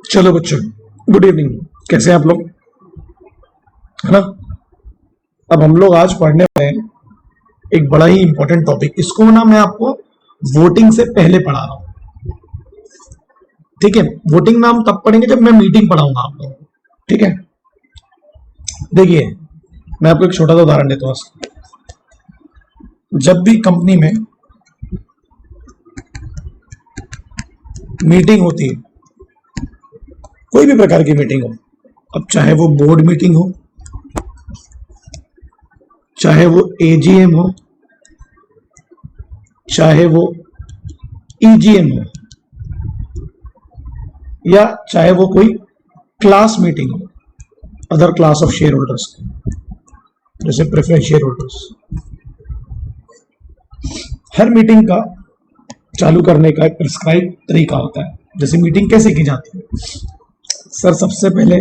चलो बच्चों, good evening. कैसे हैं आप लोग? है ना। अब हम लोग आज पढ़ने वाले हैं एक बड़ा ही इंपॉर्टेंट टॉपिक। इसको ना मैं आपको वोटिंग से पहले पढ़ा रहा हूं। ठीक है, वोटिंग ना हम तब पढ़ेंगे जब मैं मीटिंग पढ़ाऊंगा आप लोगों को। ठीक है, देखिए मैं आपको एक छोटा सा उदाहरण देता हूँ। जब भी कंपनी में मीटिंग होती है, कोई भी प्रकार की मीटिंग हो, अब चाहे वो बोर्ड मीटिंग हो, चाहे वो एजीएम हो, चाहे वो ईजीएम हो, या चाहे वो कोई क्लास मीटिंग हो, other class of share holders, जैसे प्रेफरेंस शेयर होल्डर्स, हर मीटिंग का चालू करने का एक प्रिस्क्राइब तरीका होता है। जैसे मीटिंग कैसे की जाती है? सर, सबसे पहले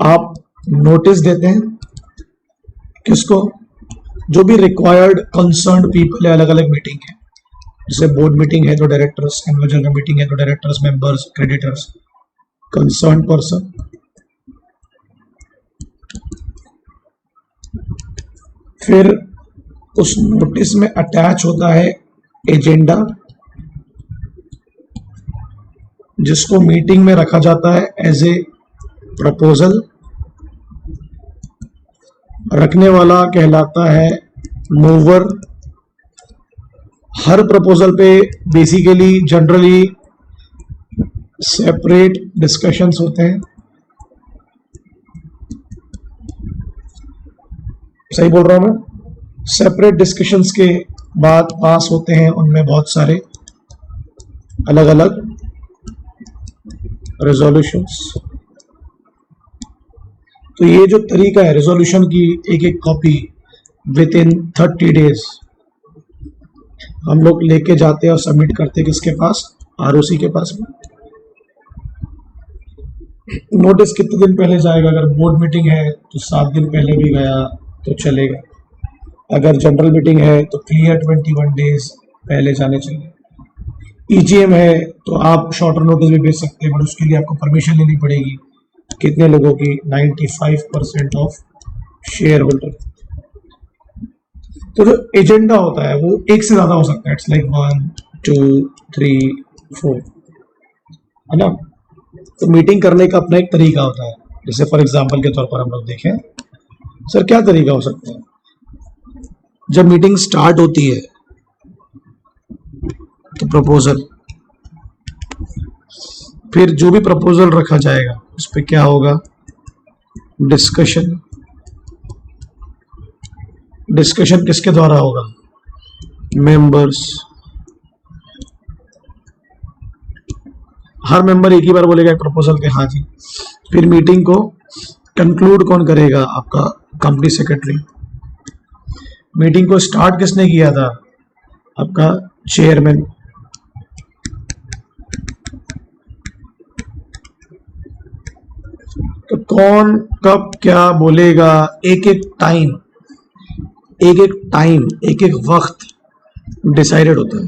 आप नोटिस देते हैं किसको? जो भी रिक्वायर्ड कंसर्न्ड पीपल है, अलग अलग मीटिंग है। जैसे बोर्ड मीटिंग है तो डायरेक्टर्स, एनुअल जनरल मीटिंग है तो directors, members, creditors, concerned person. फिर उस नोटिस में अटैच होता है एजेंडा, जिसको मीटिंग में रखा जाता है एज ए प्रपोजल। रखने वाला कहलाता है मूवर। हर प्रपोजल पे बेसिकली जनरली सेपरेट डिस्कशंस होते हैं। सही बोल रहा हूं मैं? सेपरेट डिस्कशंस के बाद पास होते हैं उनमें बहुत सारे अलग अलग रेजोल्यूशंस। तो ये जो तरीका है रेजोल्यूशन की, एक एक कॉपी विद इन 30 डेज हम लोग लेके जाते हैं और सबमिट करते हैं किसके पास? आरओसी के पास में। नोटिस कितने दिन पहले जाएगा? अगर बोर्ड मीटिंग है तो 7 दिन पहले भी गया तो चलेगा। अगर जनरल मीटिंग है तो क्लियर 21 डेज पहले जाने चाहिए। ईजीएम है तो आप शॉर्टर नोटिस भी भेज सकते हैं, बट उसके लिए आपको परमिशन लेनी पड़ेगी। कितने लोगों की? 95% ऑफ शेयर होल्डर। तो जो एजेंडा होता है वो एक से ज्यादा हो सकता है। इट्स लाइक 1 2 3 4, है ना। तो मीटिंग करने का अपना एक तरीका होता है। जैसे फॉर एग्जांपल के तौर पर हम लोग देखें, सर क्या तरीका हो सकता है? जब मीटिंग स्टार्ट होती है तो प्रपोजल, फिर जो भी प्रपोजल रखा जाएगा उस पर क्या होगा? डिस्कशन। डिस्कशन किसके द्वारा होगा? मेंबर्स। हर मेंबर एक ही बार बोलेगा प्रपोजल के हाँ जी। फिर मीटिंग को कंक्लूड कौन करेगा? आपका कंपनी सेक्रेटरी। मीटिंग को स्टार्ट किसने किया था? आपका चेयरमैन। तो कौन कब क्या बोलेगा? एक एक टाइम, एक एक वक्त डिसाइडेड होता है।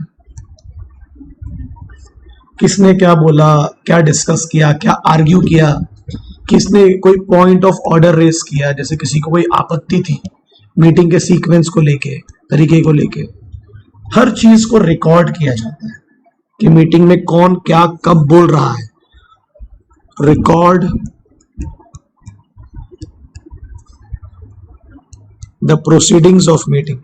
किसने क्या बोला, क्या डिस्कस किया, क्या आर्ग्यू किया, किसने कोई पॉइंट ऑफ ऑर्डर रेस किया, जैसे किसी को कोई आपत्ति थी मीटिंग के सीक्वेंस को लेके, तरीके को लेके। हर चीज को रिकॉर्ड किया जाता है कि मीटिंग में कौन क्या कब बोल रहा है। Record the proceedings of meeting.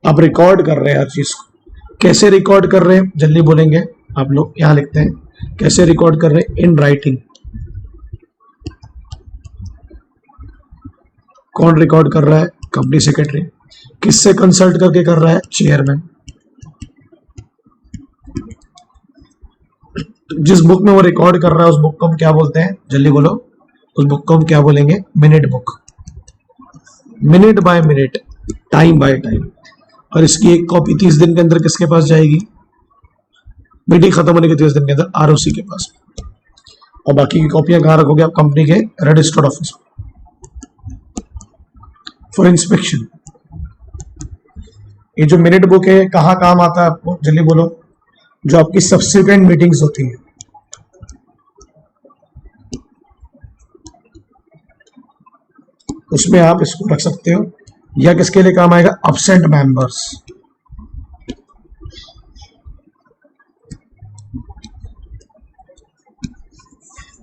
अब रिकॉर्ड कर रहे हैं हर चीज को। कैसे रिकॉर्ड कर रहे हैं जल्दी बोलेंगे आप लोग? यहां लिखते हैं कैसे रिकॉर्ड कर रहे हैं। In writing. कौन रिकॉर्ड कर रहा है? Company secretary. किससे कंसल्ट करके कर रहा है? चेयरमैन। जिस बुक में वो रिकॉर्ड कर रहा है उस बुक को हम क्या बोलते हैं? जल्दी बोलो। उस बुक को हम क्या बोलेंगे? Minute book. Minute by minute, time by time. और इसकी एक कॉपी 30 दिन के अंदर किसके पास जाएगी? मीटिंग खत्म होने के 30 दिन के अंदर आरओसी के पास। और बाकी की कॉपियां कहां रखोगे आप? कंपनी के रजिस्टर्ड ऑफिस फॉर इंस्पेक्शन। ये जो मिनट बुक है कहाँ काम आता है आपको, जल्दी बोलो। जो आपकी सब्सिक्वेंट मीटिंग्स होती हैं उसमें आप इसको रख सकते हो, या किसके लिए काम आएगा, अब्सेंट मेंबर्स।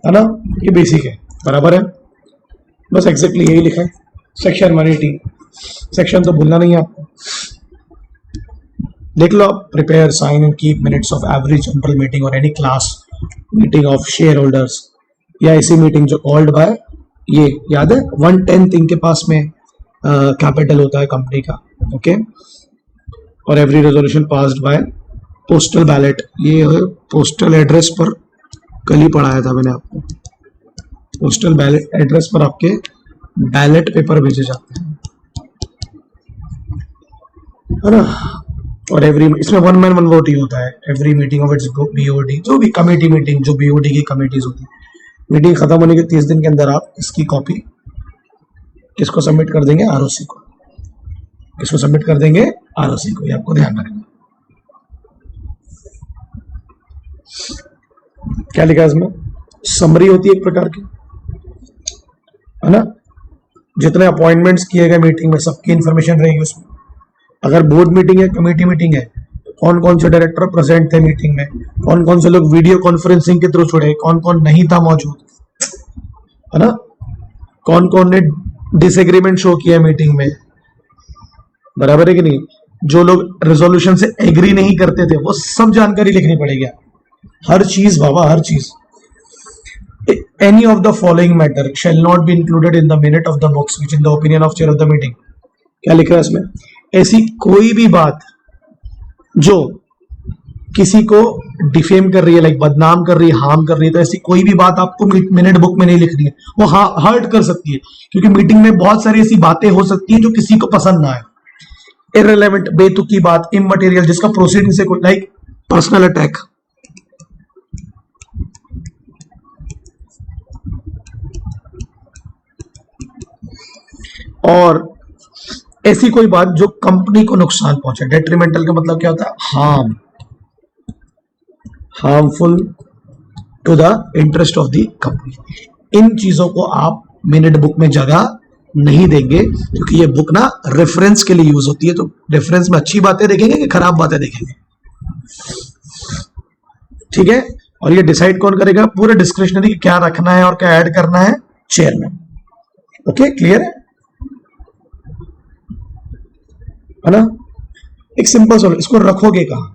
है ना, ये बेसिक है, बराबर है, बस एग्जैक्टली यही लिखा है। सेक्शन 180, सेक्शन तो भूलना नहीं है आपको, देख लो आप। Prepare, sign and keep minutes of every general meeting और any class meeting of shareholders, या ऐसी मीटिंग जो कॉल्ड बाय, ये याद है 1/10 इनके पास में कैपिटल होता है कंपनी का, ओके। और every resolution passed by postal ballot, ये पोस्टल एड्रेस पर कल ही पढ़ाया था मैंने आपको। पोस्टल बैलेट एड्रेस पर आपके बैलेट पेपर भेजे जाते हैं, है ना। और एवरी, इसमें 1 मैन 1 वोट ही होता है। Every meeting of its BOD, जो भी कमेटी मीटिंग, जो बीओडी की कमेटीज होती है, मीटिंग खत्म होने के 30 दिन के अंदर आप इसकी कॉपी किसको सबमिट कर देंगे, आरओसी को। किसको सबमिट कर देंगे, आरओसी को, ये आपको ध्यान रखना। क्या लिखा है इसमें, समरी होती है एक प्रकार की, है ना। जितने अपॉइंटमेंट्स किए गए मीटिंग में सबकी इंफॉर्मेशन रहेगी उसमें। अगर बोर्ड मीटिंग है, कमेटी मीटिंग है, कौन कौन से डायरेक्टर प्रेजेंट थे मीटिंग में, कौन कौन से लोग वीडियो कॉन्फ्रेंसिंग के थ्रू जुड़े, कौन कौन नहीं था मौजूद, है ना। कौन कौन ने डिसएग्रीमेंट शो किया मीटिंग में, बराबर है कि नहीं। जो लोग रेजोल्यूशन से एग्री नहीं करते थे वो सब जानकारी लिखनी पड़ेगी, हर चीज बाबा, हर चीज। Any of the following matter shall not be included in the minute of the books which in the opinion of chair of the meeting। क्या लिख रहा है इसमें, ऐसी कोई भी बात जो किसी को डिफेम कर रही है, लाइक बदनाम कर रही है, हार्म कर रही है, तो ऐसी कोई भी बात आपको मिनट बुक में नहीं लिखनी है। वो हर्ट कर सकती है, क्योंकि मीटिंग में बहुत सारी ऐसी बातें हो सकती है जो किसी को पसंद ना आए। इररिलेवेंट, बेतुकी बात, इमटेरियल, जिसका प्रोसीडिंग से कोई, लाइक पर्सनल अटैक, और ऐसी कोई बात जो कंपनी को नुकसान पहुंचे। डेट्रीमेंटल का मतलब क्या होता है, harmful to the interest of the company. इन चीजों को आप मिनट बुक में जगह नहीं देंगे, क्योंकि ये बुक ना रेफरेंस के लिए यूज होती है। तो रेफरेंस में अच्छी बातें देखेंगे कि खराब बातें देखेंगे, ठीक है। और ये डिसाइड कौन करेगा, पूरे डिस्क्रिप्शनरी क्या रखना है और क्या ऐड करना है, चेयरमैन। ओके, क्लियर है ना। एक सिंपल सवाल, इसको रखोगे कहां,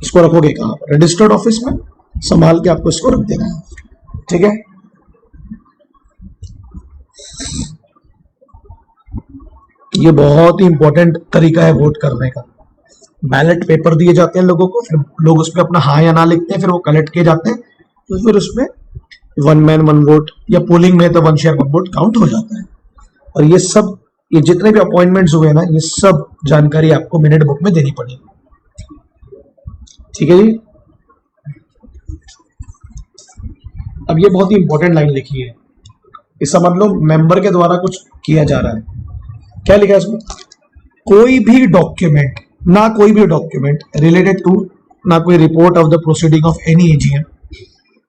इसको रखोगे कहां, रजिस्टर्ड ऑफिस में संभाल के आपको इसको रख देना है, ठीक है। ये बहुत ही इंपॉर्टेंट तरीका है वोट करने का। बैलेट पेपर दिए जाते हैं लोगों को, फिर लोग उसमें अपना हाँ या ना लिखते हैं, फिर वो कलेक्ट किए जाते हैं, तो फिर उसमें 1 मैन 1 वोट या पोलिंग में तो 1 शेयर 1 वोट काउंट हो जाता है। और ये सब, ये जितने भी अपॉइंटमेंट्स हुए ना, ये सब जानकारी आपको मिनट बुक में देनी पड़ेगी, ठीक है जी। अब ये बहुत ही इंपॉर्टेंट लाइन लिखी है, ये समझ लो मेंबर के द्वारा कुछ किया जा रहा है। क्या लिखा है इसमें, कोई भी डॉक्यूमेंट, ना कोई भी डॉक्यूमेंट रिलेटेड टू, ना कोई report of the proceeding of any AGM,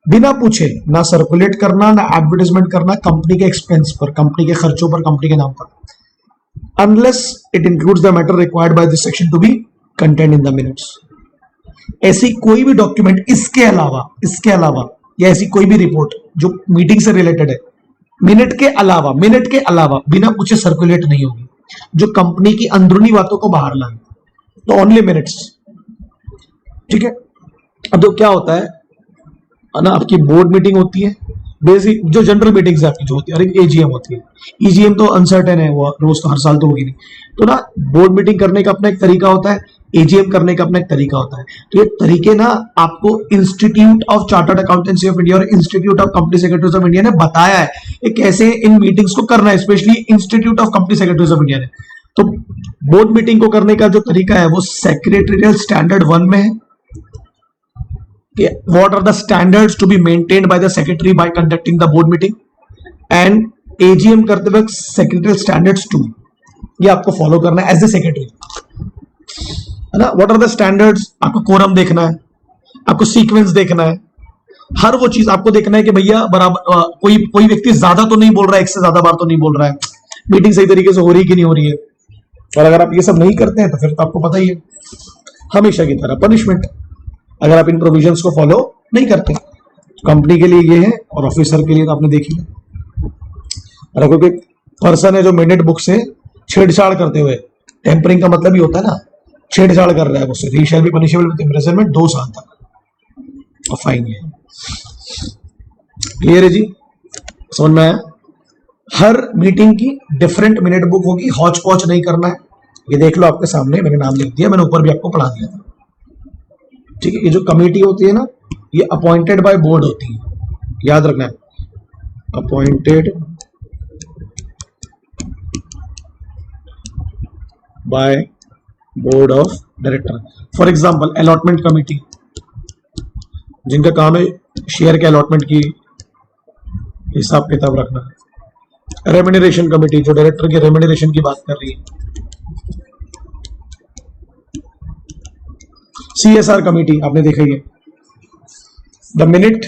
बिना पूछे ना सर्कुलेट करना, ना एडवर्टाइजमेंट करना कंपनी के एक्सपेंस पर, कंपनी के खर्चों पर, कंपनी के नाम पर, unless it includes the matter required by this section to be contained in the minutes। ऐसी कोई भी डॉक्यूमेंट इसके अलावा या ऐसी कोई भी रिपोर्ट जो मीटिंग से रिलेटेड है, मिनट के अलावा बिना पूछे सर्कुलेट नहीं होगी, जो कंपनी की अंदरूनी बातों को बाहर लाए, तो ओनली मिनट्स, ठीक है। अब तो क्या होता है ना, आपकी बोर्ड मीटिंग होती है, बेसिक जो जनरल मीटिंग्स आपकी जो होती है, और एक एजीएम होती है। ईजीएम तो अनसर्टेन है, वो रोज तो हर साल तो होगी नहीं, तो ना बोर्ड मीटिंग करने का अपना एक तरीका होता है, एजीएम करने का अपना एक तरीका होता है। तो ये तरीके ना आपको Institute of Chartered Accountancy of India और Institute of Company Secretaries of India ने बताया है कि कैसे इन मीटिंग्स को करना है, specially institute of Company Secretaries of India ने। तो बोर्ड मीटिंग को करने का जो तरीका है वो सेक्रेटरियल स्टैंडर्ड 1 में है। What are the standards to be maintained by the secretary by conducting the board meeting, and AGM करते वक्त secretarial standards 2, ये आपको फॉलो करना है एज ए सेक्रेटरी। है ना, व्हाट आर द स्टैंडर्ड्स, आपको कोरम देखना है, आपको सीक्वेंस देखना है, हर वो चीज आपको देखना है कि भैया बराबर कोई कोई व्यक्ति ज्यादा तो नहीं बोल रहा है, एक से ज्यादा बार तो नहीं बोल रहा है, मीटिंग सही तरीके से हो रही है कि नहीं हो रही है। और अगर आप ये सब नहीं करते हैं तो फिर तो आपको पता ही है, हमेशा की तरह पनिशमेंट, अगर आप इन प्रोविजंस को फॉलो नहीं करते। कंपनी के लिए ये है और ऑफिसर के लिए तो आपने देखी है। और अगर कोई पर्सन है जो मिनट बुक से छेड़छाड़ करते हुए, टेम्परिंग का मतलब ही होता है ना, छेड़छाड़ कर रहा है उससे, he shall be punishable with imprisonment 2 साल तक और फाइन है। क्लियर है जी, समझ में आया? हर मीटिंग की डिफरेंट मिनट बुक होगी, हॉच पॉच नहीं करना है। ये देख लो आपके सामने मैंने नाम लिख दिया, मैंने ऊपर भी आपको पढ़ा दिया था। ठीक है, ये जो कमेटी होती है ना, ये अपॉइंटेड बाय बोर्ड होती है, याद रखना है, appointed by board of director. For example allotment committee, जिनका काम है शेयर के अलॉटमेंट की हिसाब किताब रखना। रेम्यूनरेशन कमेटी, जो डायरेक्टर के रेम्यूनरेशन की बात कर रही है। CSR कमेटी आपने देखा ही है। द मिनट,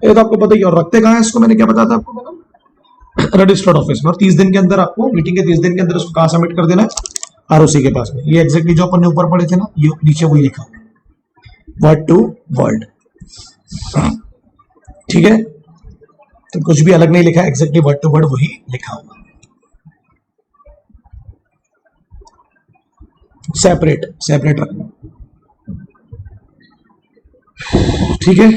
ये तो आपको पता ही है। और रखते कहाँ है इसको, मैंने क्या बताया था आपको, पता? रजिस्टर्ड ऑफिस में। और 30 दिन के अंदर आपको, मीटिंग के 30 दिन के अंदर उसको कहाँ सबमिट कर देना है? ROC के पास में। ये एग्जैक्टली जो अपन ने ऊपर पढ़े थे ना, ये नीचे वही लिखा वर्ड टू वर्ड। ठीक है, तो कुछ भी अलग नहीं लिखा है, एग्जैक्टली वर्ड टू वर्ड वही लिखा हुआ। सेपरेट सेपरेट रखना, ठीक है।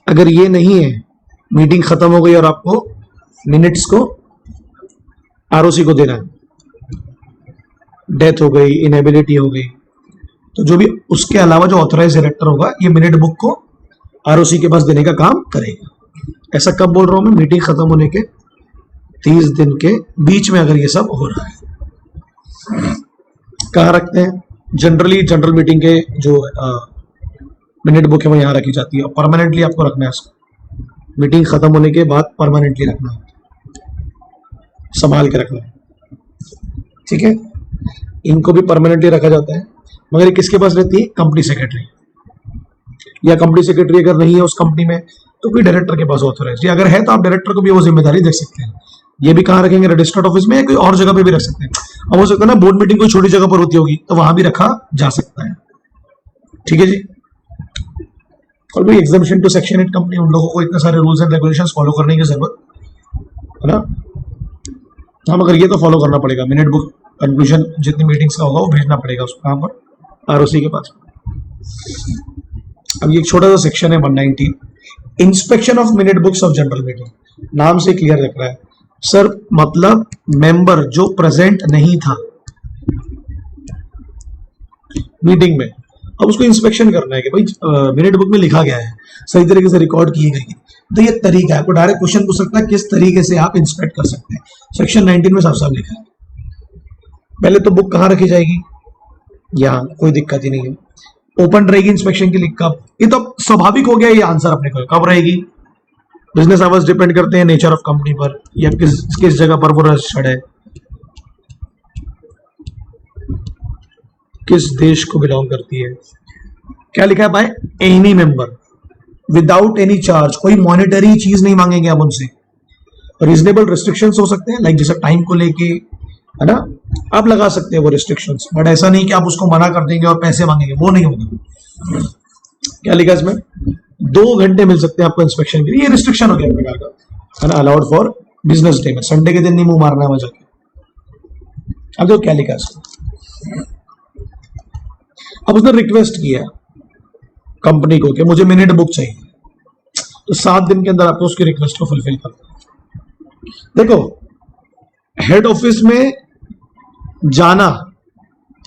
अगर ये नहीं है, मीटिंग खत्म हो गई और आपको मिनट्स को ROC को देना है, डेथ हो गई, इनेबिलिटी हो गई, तो जो भी उसके अलावा जो ऑथराइज डायरेक्टर होगा, ये मिनट बुक को ROC के पास देने का काम करेगा। ऐसा कब बोल रहा हूं मैं? मीटिंग खत्म होने के 30 दिन के बीच में अगर ये सब हो रहा है। कहाँ रखते हैं? जनरली जनरल मीटिंग के जो मिनट बुक है वो यहाँ रखी जाती है। और परमानेंटली आपको रखना है इसको, मीटिंग खत्म होने के बाद परमानेंटली रखना है, संभाल के रखना है, ठीक है। इनको भी परमानेंटली रखा जाता है, मगर ये किसके पास रहती है? कंपनी सेक्रेटरी, या कंपनी सेक्रेटरी अगर नहीं है उस कंपनी में तो कोई डायरेक्टर के पास ऑथराइज, या अगर है तो आप डायरेक्टर को भी वो जिम्मेदारी दे सकते हैं। ये भी कहाँ रखेंगे? रजिस्टर्ड ऑफिस में, या कोई और जगह पे भी रख सकते हैं। अब हो सकता है ना बोर्ड मीटिंग कोई छोटी जगह पर होती होगी, तो वहां भी रखा जा सकता है, ठीक है जी। और भाई एग्जामिशन टू सेक्शन 8 कंपनी, उन लोगों को इतने सारे रूल्स एंड रेगुलेशंस फॉलो करने की जरूरत है ना। हम अगर ये तो फॉलो करना पड़ेगा, मिनट बुक कंक्लूजन जितनी मीटिंग्स का होगा वो भेजना पड़ेगा उसको कहाँ पर? ROC के पास। अब ये एक छोटा सा सेक्शन है 119, inspection of minute books of general meeting. नाम से क्लियर लग रहा है सर, मतलब मेंबर जो प्रेजेंट नहीं था मीटिंग में, अब उसको इंस्पेक्शन करना है कि भाई मिनट बुक में लिखा गया है, सही तरीके से रिकॉर्ड किए गए। तो ये तरीका है, आपको डायरेक्ट क्वेश्चन पूछ सकता है किस तरीके से आप इंस्पेक्ट कर सकते हैं। सेक्शन 19 में साफ साफ लिखा है। पहले तो बुक कहाँ रखी जाएगी? यहाँ, कोई दिक्कत ही नहीं है। ओपन रहेगी इंस्पेक्शन के लिए कब? ये तो स्वाभाविक हो गया ये आंसर अपने को, कब रहेगी? बिजनेस आवर्स डिपेंड करते हैं नेचर ऑफ कंपनी पर, या किस जगह पर वो रजिस्टर्ड है, किस देश को बिलोंग करती है। क्या लिखा है? By any member without any charge, कोई मॉनिटरी चीज नहीं मांगेंगे आप उनसे। रीजनेबल रिस्ट्रिक्शंस हो सकते हैं, लाइक जैसे टाइम को लेके, है ना, आप लगा सकते हैं वो रिस्ट्रिक्शंस, बट ऐसा नहीं कि आप उसको मना कर देंगे और पैसे मांगेंगे, वो नहीं होगा। क्या लिखा है इसमें? 2 घंटे मिल सकते हैं आपको इंस्पेक्शन के लिए, ये रिस्ट्रिक्शन हो गया प्रकार का, है ना, अलाउड फॉर बिजनेस डे में, संडे के दिन नहीं मुंह मारना है वजह के। अब देखो क्या लिखा है इसको। अब उसने रिक्वेस्ट किया कंपनी को कि मुझे मिनट बुक चाहिए, तो 7 दिन के अंदर आपको उसकी रिक्वेस्ट को फुलफिल करना है। देखो हेड ऑफिस में जाना,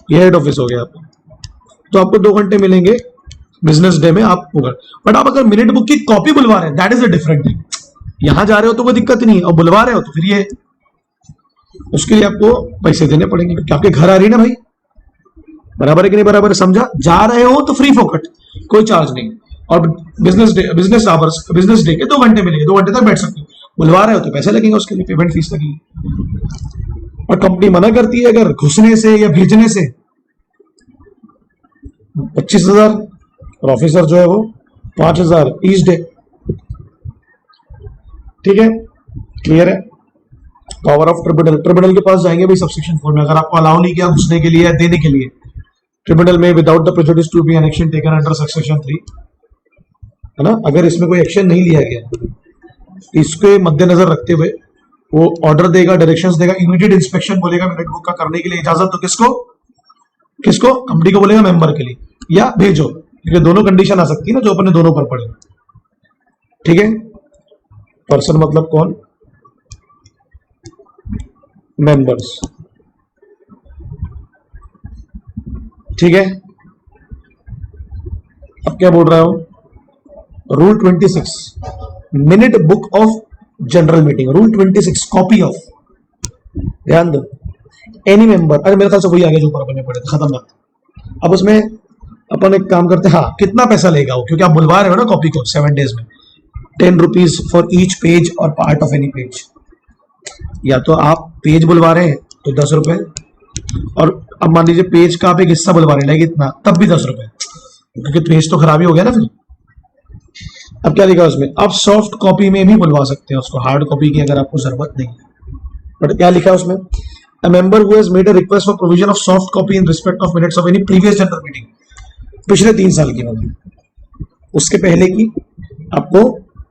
ये हेड ऑफिस हो गया आपका, तो आपको 2 घंटे मिलेंगे बिजनेस डे में आप होगा। बट आप अगर मिनट बुक की कॉपी बुलवा रहे हैं, that is a different thing. यहां जा रहे हो तो कोई दिक्कत नहीं है, और बुलवा रहे हो तो फिर ये, उसके लिए आपको पैसे देने पड़ेंगे, क्योंकि आपके घर आ रही है ना भाई। बराबर है कि नहीं बराबर है? समझा? जा रहे हो तो फ्री फोकट, कोई चार्ज नहीं। और बिजनेस डे के 2 घंटे मिलेंगे, 2 घंटे तक बैठ सकते हो। बुलवा रहे हो तो पैसे लगेंगे, उसके लिए पेमेंट फीस लगेगी। और कंपनी मना करती है अगर घुसने से या भेजने से 25,000 और ऑफिसर जो है वो 5,000 ईच डे। ठीक है, क्लियर है। पावर ऑफ ट्रिब्यूनल, ट्रिब्यूनल के पास जाएंगे भाई सबसेक्शन 4 में, अगर आपको अलाउ नहीं किया घुसने के लिए या देने के लिए, ट्रिब्यूनल में without the prejudice to be an action taken under subsection 3, है ना। अगर इसमें कोई एक्शन नहीं लिया गया, इसके मद्देनजर रखते हुए वो ऑर्डर देगा, डायरेक्शंस देगा, इमीडिएट इंस्पेक्शन बोलेगा मिनट बुक का करने के लिए इजाजत, तो किसको कंपनी को बोलेगा, मेंबर के लिए, या भेजो, क्योंकि दोनों कंडीशन आ सकती है ना जो अपने दोनों पर पड़े। ठीक है, पर्सन मतलब कौन, मेंबर्स। ठीक है, अब क्या बोल रहा हूं, rule 26 minute book of general meeting, rule 26 copy of, ध्यान दो, एनी मेंबर, अरे मेरे ख्याल से वही आगे जो ऊपर अपने पड़े थे, खत्म बात। अब उसमें अपन एक काम करते हैं, हाँ कितना पैसा लेगा वो, क्योंकि आप बुलवा रहे हो ना कॉपी को 7 डेज में, 10 रुपीज फॉर ईच पेज और पार्ट ऑफ एनी पेज। या तो आप पेज बुलवा रहे हैं तो 10 रुपए, और अब मान लीजिए पेज का आप एक हिस्सा बुलवा रहे हैं इतना, तब भी 10 रुपए, क्योंकि पेज तो खराब ही हो गया ना फिर। अब क्या लिखा उसमें, आप सॉफ्ट कॉपी में भी बुलवा सकते हैं उसको, हार्ड कॉपी की अगर आपको जरूरत नहीं है। बट क्या लिखा है उसमें, a member who has made a request for provision of soft copy in respect of minutes of any previous general meeting, पिछले 3 साल की होगी, उसके पहले की आपको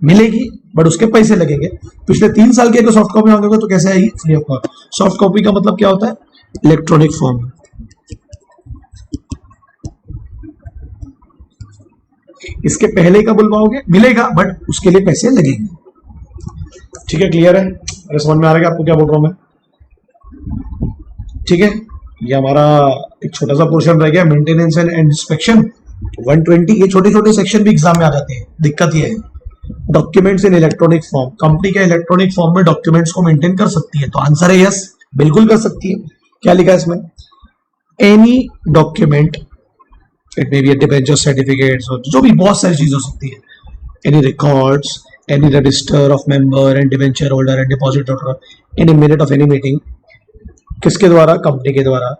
मिलेगी बट उसके पैसे लगेंगे। पिछले 3 साल की अगर सॉफ्ट कॉपी मांगोगे तो कैसे आएगी, free of cost. Soft copy का मतलब क्या होता है, इलेक्ट्रॉनिक फॉर्म। इसके पहले का बुलवाओगे मिलेगा बट उसके लिए पैसे लगेंगे। ठीक है, क्लियर है, अरे समझ में आ रहा है आपको क्या बोल रहा हूं मैं। ठीक है, ये हमारा एक छोटा सा पोर्शन रह गया, मेंटेनेंस एंड इंस्पेक्शन 120। ये छोटे छोटे सेक्शन भी एग्जाम में आ जाते हैं, दिक्कत ये है। Documents in electronic form, company के इलेक्ट्रॉनिक फॉर्म में डॉक्यूमेंट्स को मेंटेन कर सकती है, तो आंसर है यस, बिल्कुल कर सकती है। क्या लिखा है इसमें, any document, it may be debenture certificates, जो भी बहुत सारी चीज हो सकती है, any records, any register of member and debenture holder and deposit holder, any minute of any meeting, किसके द्वारा, कंपनी के द्वारा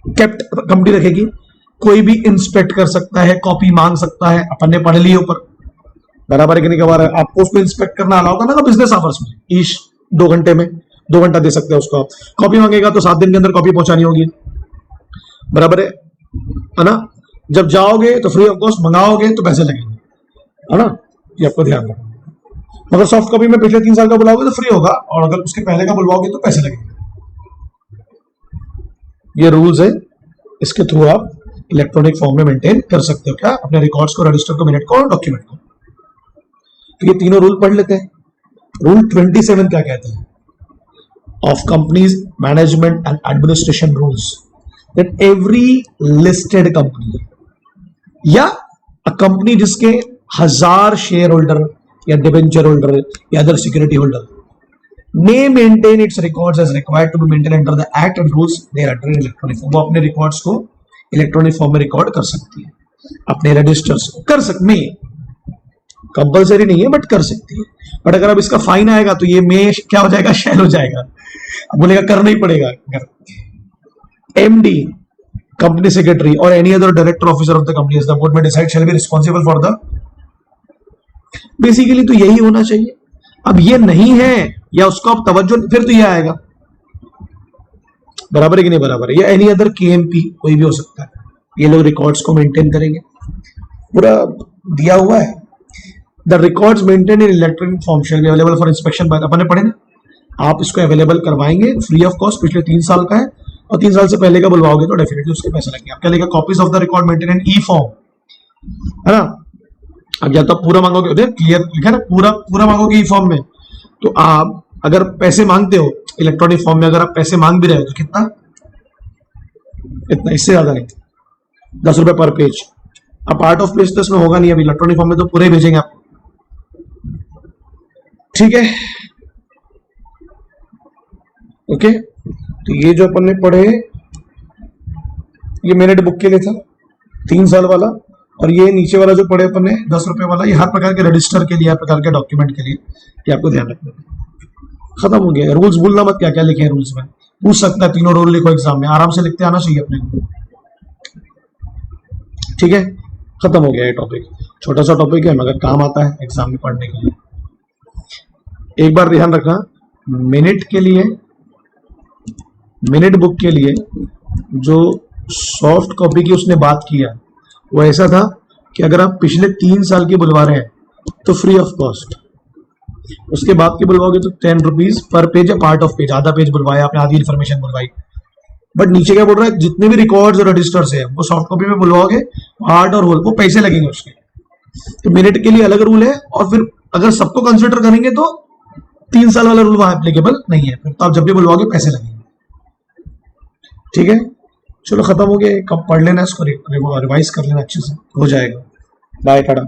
केप्ट, कंपनी रखेगी। कोई भी इंस्पेक्ट कर सकता है, कॉपी मांग सकता है, अपन ने पढ़ ली ऊपर, बराबर है कि नहीं, कबार है। आपको उसको इंस्पेक्ट करना अलाउ करना बिजनेस आवर्स में, ईच 2 घंटे में 2 घंटा दे सकते हैं उसको। कॉपी मांगेगा तो 7 दिन के अंदर कॉपी पहुंचानी होगी, बराबर है ना। जब जाओगे तो फ्री ऑफ कॉस्ट, मंगाओगे तो पैसे लगेंगे, है ना, ये आपको ध्यान रखना। मगर सॉफ्ट कॉपी में पिछले 3 साल का बुलाओगे तो फ्री होगा, और अगर उसके पहले का बुलवाओगे तो पैसे लगेंगे। ये रूल्स है, इसके थ्रू आप इलेक्ट्रॉनिक फॉर्म में मेंटेन कर सकते हो क्या, अपने रिकॉर्ड्स को, रजिस्टर को, मिनट को और डॉक्यूमेंट को। तो ये तीनों रूल पढ़ लेते हैं। रूल 27 क्या कहते हैं, of companies management and administration rules, that every listed company या अ कंपनी जिसके 1000 शेयर होल्डर या डिबेंचर होल्डर या other security holder may maintain its records as required to be maintained under the act and rules thereafter in electronic form। वो अपने records को electronic form में record कर सकती है, अपने रजिस्टर्स को कर सकती है, कंपलसरी नहीं है बट कर सकती है। बट अगर अब इसका फाइन आएगा तो ये में क्या हो जाएगा, शैल हो जाएगा, अब बोलेगा करना ही पड़ेगा। एमडी, कंपनी सेक्रेटरी और any other director officer of the company the board में decide shall be responsible for the, basically तो यही होना चाहिए। अब ये नहीं है या उसको आप तवज्जो, फिर तो ये आएगा, बराबर है कि नहीं बराबर है। या एनी अदर केएमपी, कोई भी हो सकता है, ये लोग रिकॉर्ड्स को मेंटेन करेंगे, पूरा दिया हुआ है। The records maintain in electronic form shall be available for inspection by, अपन ने पढ़े ना, आप इसको अवेलेबल करवाएंगे फ्री ऑफ कॉस्ट, पिछले 3 साल का है, और 3 साल से पहले का बुलवाओगे तो डेफिनेटली उसके पैसे लगेंगे। आप क्या लिखा, copies of the record maintain in E form, है ना। अब या तो पूरा मांगोगे, क्लियर लिखा ना, पूरा मांगोगे ई फॉर्म में, तो आप अगर पैसे मांगते हो इलेक्ट्रॉनिक फॉर्म में, अगर आप पैसे मांग भी रहे हो तो कितना, इतना, इससे ज्यादा नहीं, 10 रुपए पर पेज। अब पार्ट ऑफ पेज तो इसमें होगा नहीं, अभी इलेक्ट्रॉनिक फॉर्म में तो पूरे भेजेंगे आपको। ठीक है, ओके। तो ये जो अपन ने पढ़े, ये मिनट बुक के लिए था 3 साल वाला, और ये नीचे वाला जो पढ़े अपन ने 10 रुपए वाला, ये हर प्रकार के रजिस्टर के लिए, हर प्रकार के डॉक्यूमेंट के लिए, ये आपको ध्यान रखना है। खत्म हो गया। रूल्स भूलना मत, क्या क्या लिखे हैं रूल्स में, पूछ सकता है, तीनों रूल लिखो एग्जाम में, आराम से लिखते आना चाहिए अपने को। ठीक है, खत्म हो गया ये टॉपिक। छोटा सा टॉपिक है मगर काम आता है एग्जाम में पढ़ने के लिए। एक बार ध्यान रखना, मिनट के लिए, मिनट बुक के लिए जो सॉफ्ट कॉपी की उसने बात किया वो ऐसा था कि अगर आप पिछले 3 साल की बुलवा रहे हैं तो फ्री ऑफ कॉस्ट, उसके बाद की बुलवाओगे तो 10 रुपीज पर पेज या पार्ट ऑफ पेज, आधा पेज बुलवाया आपने, आधी इन्फॉर्मेशन बुलवाई। बट नीचे क्या बोल रहा है, जितने भी रिकॉर्ड्स और रजिस्टर्स है वो सॉफ्ट कॉपी में बुलवाओगे, पार्ट और होल, वो पैसे लगेंगे उसके। तो मिनट के लिए अलग रूल है, और फिर अगर सबको कंसिडर करेंगे तो 3 साल वाला रूल वहां एप्लीकेबल नहीं है, फिर तो आप जब भी बुलवाओगे पैसे लगेंगे। ठीक है, चलो खत्म हो गया। कब पढ़ लेना इसको, रिवाइज कर लेना अच्छे से, हो जाएगा। बाय टाटा।